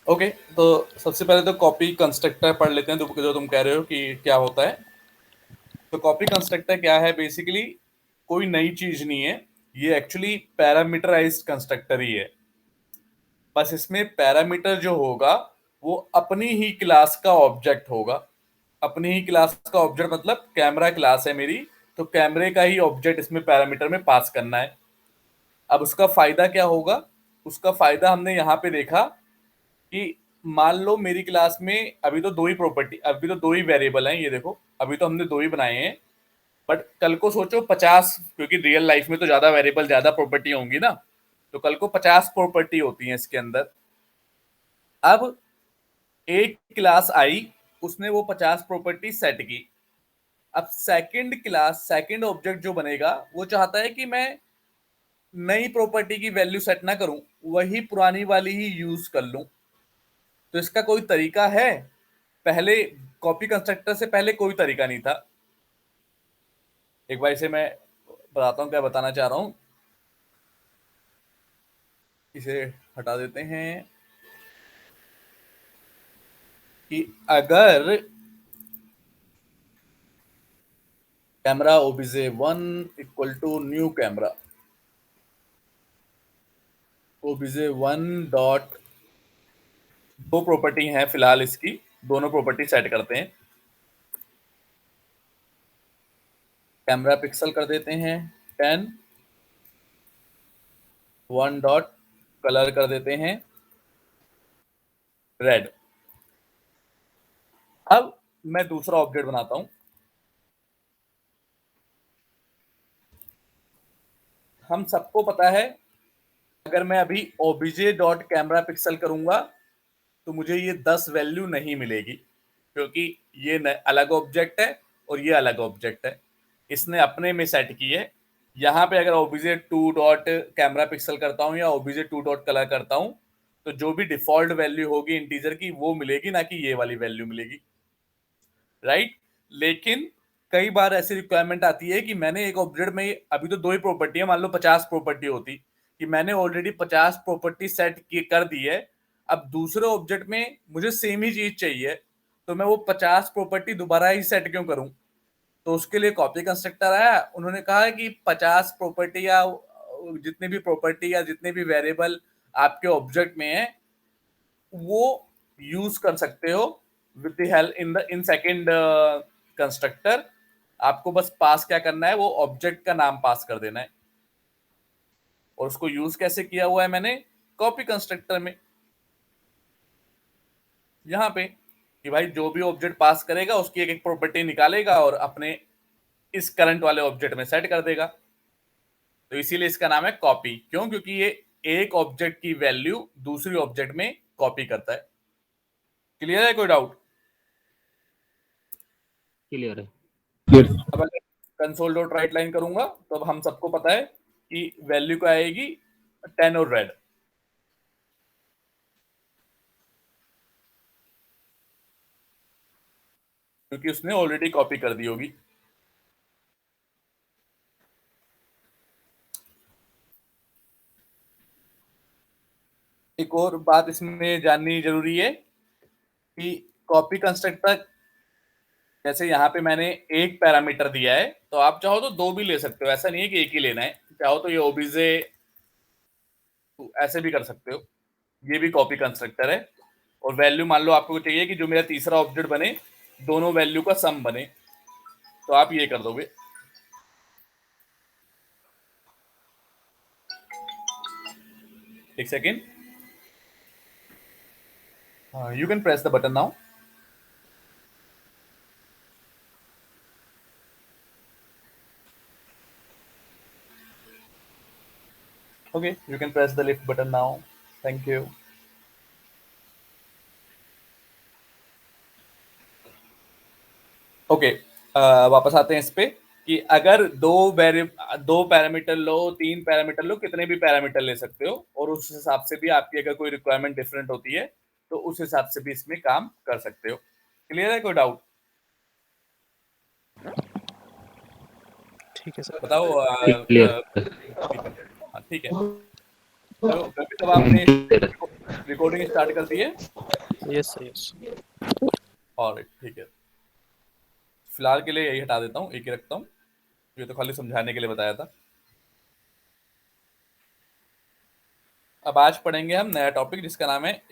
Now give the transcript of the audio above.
Okay, तो सबसे पहले तो कॉपी कंस्ट्रक्टर पढ़ लेते हैं, जो तुम कह रहे हो कि क्या होता है। तो कॉपी कंस्ट्रक्टर क्या है? बेसिकली कोई नई चीज नहीं है, ये एक्चुअली पैरामीटराइज्ड कंस्ट्रक्टर ही है। बस इसमें पैरामीटर जो होगा वो अपनी ही क्लास का ऑब्जेक्ट होगा। अपनी ही क्लास का ऑब्जेक्ट मतलब कैमरा क्लास है मेरी, तो कैमरे का ही ऑब्जेक्ट इसमें पैरामीटर में पास करना है। अब उसका फायदा क्या होगा? उसका फायदा हमने यहाँ पे देखा कि मान लो मेरी क्लास में अभी तो दो ही वेरिएबल हैं, ये देखो अभी तो हमने दो ही बनाए हैं। बट कल को सोचो 50, क्योंकि रियल लाइफ में तो ज्यादा वेरिएबल ज्यादा प्रॉपर्टी होंगी ना, तो कल को 50 प्रॉपर्टी होती है इसके अंदर। अब एक क्लास आई, उसने वो 50 प्रॉपर्टी सेट की। अब सेकंड ऑब्जेक्ट जो बनेगा वो चाहता है कि मैं नई प्रॉपर्टी की वैल्यू सेट ना करूं, वही पुरानी वाली ही यूज कर लूं। तो इसका कोई तरीका है? पहले कॉपी कंस्ट्रक्टर से पहले कोई तरीका नहीं था। एक बार इसे मैं बताता हूं क्या बताना चाह रहा हूं। इसे हटा देते हैं कि अगर camera OBJ 1 equal to new camera OBJ 1 dot, दो प्रॉपर्टी हैं फिलहाल इसकी, दोनों प्रॉपर्टी सेट करते हैं। कैमरा पिक्सल कर देते हैं 10, 1 डॉट कलर कर देते हैं रेड। अब मैं दूसरा ऑब्जेक्ट बनाता हूं। हम सबको पता है, अगर मैं अभी ओबीजे डॉट कैमरा पिक्सल करूंगा तो मुझे ये 10 वैल्यू नहीं मिलेगी, क्योंकि ये अलग ऑब्जेक्ट है और ये अलग ऑब्जेक्ट है, इसने अपने में सेट की है। यहाँ पे अगर ओबीजे 2 डॉट कैमरा पिक्सल करता हूँ या ओबीजे 2 डॉट कलर करता हूँ, तो जो भी डिफॉल्ट वैल्यू होगी इंटीजर की वो मिलेगी, ना कि ये वाली वैल्यू मिलेगी, राइट। लेकिन कई बार ऐसी रिक्वायरमेंट आती है कि मैंने एक ऑब्जेक्ट में, अभी तो दो ही प्रॉपर्टी है, मान लो 50 प्रॉपर्टी होती, कि मैंने ऑलरेडी 50 प्रॉपर्टी सेट कर दी है। अब दूसरे ऑब्जेक्ट में मुझे सेम ही चीज चाहिए, तो मैं वो 50 प्रॉपर्टी दोबारा ही सेट क्यों करूं? तो उसके लिए कॉपी कंस्ट्रक्टर आया, उन्होंने कहा कि 50 प्रॉपर्टी या जितने भी वेरिएबल आपके ऑब्जेक्ट में है वो यूज कर सकते हो with the help in second constructor. आपको बस पास क्या करना है, वो ऑब्जेक्ट का नाम पास कर देना है। और उसको यूज कैसे किया हुआ है मैंने? कॉपी कंस्ट्रक्टर में, यहां पे, कि भाई जो भी ऑब्जेक्ट पास करेगा उसकी एक एक प्रॉपर्टी निकालेगा और अपने इस करंट वाले ऑब्जेक्ट में सेट कर देगा। तो इसीलिए इसका नाम है कॉपी। क्यों? क्योंकि ये एक ऑब्जेक्ट की वैल्यू दूसरी ऑब्जेक्ट में कॉपी करता है। क्लियर है? कोई डाउट? क्लियर है। अब अगर कंसोल डॉट राइट लाइन करूंगा तो अब हम सबको पता है कि वैल्यू क्या आएगी, 10 और रेड, क्योंकि उसने ऑलरेडी कॉपी कर दी होगी। एक और बात इसमें जाननी जरूरी है कि कॉपी कंस्ट्रक्टर, जैसे यहाँ पे मैंने एक पैरामीटर दिया है, तो आप चाहो तो दो भी ले सकते हो, ऐसा नहीं है कि एक ही लेना है। चाहो तो ये ओबीजे ऐसे भी कर सकते हो, ये भी कॉपी कंस्ट्रक्टर है। और वैल्यू मान लो आपको चाहिए कि जो मेरा तीसरा ऑब्जेक्ट बने दोनों वैल्यू का सम बने, तो आप ये कर दोगे। एक second, you can press the button now. Okay, you can press the lift button now. Thank you. Okay, वापस आते हैं इस पे कि अगर दो पैरामीटर लो, तीन पैरामीटर लो, कितने भी पैरामीटर ले सकते हो, और उस हिसाब से भी आपकी अगर कोई रिक्वायरमेंट डिफरेंट होती है तो उस हिसाब से भी इसमें काम कर सकते हो। क्लियर है? कोई डाउट? ठीक है सर। बताओ। क्लियर। हाँ, ठीक है। तो कभी तब आपने रिकॉर्डिंग स्टार्ट कर दी है? Yes yes. और ठीक है, फिलहाल के लिए यही हटा देता हूँ, एक ही रखता हूँ, ये तो खाली समझाने के लिए बताया था। अब आज पढ़ेंगे हम नया टॉपिक जिसका नाम है